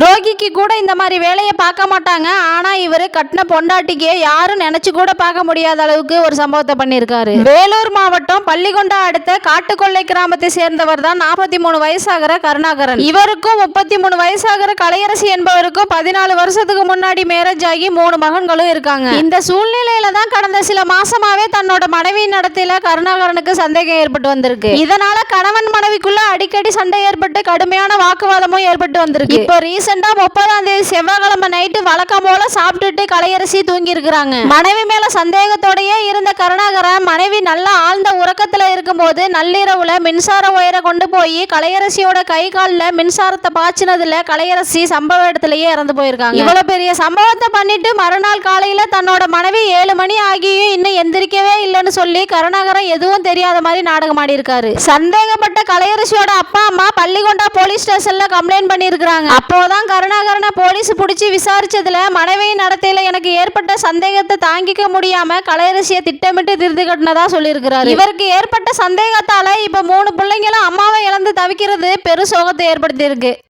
துரோகிக்கு கூட இந்த மாதிரி வேலையை பார்க்க மாட்டாங்க. ஆனா இவரு கட்டின பொண்டாட்டிக்கு யாரும் நினைச்சு கூட பார்க்க முடியாத அளவுக்கு ஒரு சம்பவத்தை பண்ணியிருக்காரு. வேலூர் மாவட்டம் பள்ளிகொண்டா அடுத்த காட்டுக்கொள்ளை கிராமத்தை சேர்ந்தவர் தான் 43 வயசாகிற கருணாகரன். இவருக்கும் 33 வயசாகிற கலையரசி என்பவருக்கும் 14 வருஷத்துக்கு முன்னாடி மேரேஜ் ஆகி 3 மகன்களும் இருக்காங்க. இந்த சூழ்நிலையில தான் கடந்த சில மாசமாவே தன்னோட மனைவியின் நடத்தையில கருணாகரனுக்கு சந்தேகம் ஏற்பட்டு வந்திருக்கு. இதனால கணவன் மனைவிக்குள்ள அடிக்கடி சண்டை ஏற்பட்டு கடுமையான வாக்குவாதமும் ஏற்பட்டு வந்திருக்கு. இப்போ ரீசெண்டா 30ஆம் தேதி செவ்வாய்க்கிழமை நைட்டு வழக்கம் போல சாப்பிட்டுட்டு கலையரசி தூங்கி இருக்கிறாங்க. மனைவி மேல சந்தேகத்தோடயே இருந்த கருணாகரன் மனைவி நல்ல ஆழ்ந்த உறக்கத்துல இருக்கும்போது நள்ளிரவுல மின்சார ஒயரை கொண்டு போய் கலையரசியோட கை காலில் மின்சாரத்தை பாய்ச்சினதுல கலையரசி சம்பவ இடத்திலேயே இறந்து போயிருக்காங்க. இவ்வளவு பெரிய சம்பவத்தை பண்ணிட்டு மறுநாள் காலையில தன்னோட மனைவி 7 மணி ஆகியும் இன்னும் எந்திரிக்கவே இல்லைன்னு சொல்லி கருணாகரன் எதுவும் தெரியாத மாதிரி நாடகம் ஆடி இருக்காரு. சந்தேகப்பட்ட கலையரசியோட அப்பா அம்மா பள்ளிகொண்டா போலீஸ் ஸ்டேஷன்ல கம்ப்ளைண்ட் பண்ணியிருக்காங்க. அப்போதான் கருணாகரனை போலீஸ் பிடிச்சி விசாரிச்சதுல மனைவியின் நடத்தையில எனக்கு ஏற்பட்ட சந்தேகத்தை தாங்கிக்க முடியாம கலையரசியை திட்டமிட்டு திருத்தி கட்டினதா சொல்லியிருக்கிறாரு. இவருக்கு ஏற்பட்ட சந்தேகத்தால இப்ப 3 பிள்ளைங்களும் அம்மாவை இழந்து தவிக்கிறது பெரும் சோகத்தை ஏற்படுத்தி இருக்கு.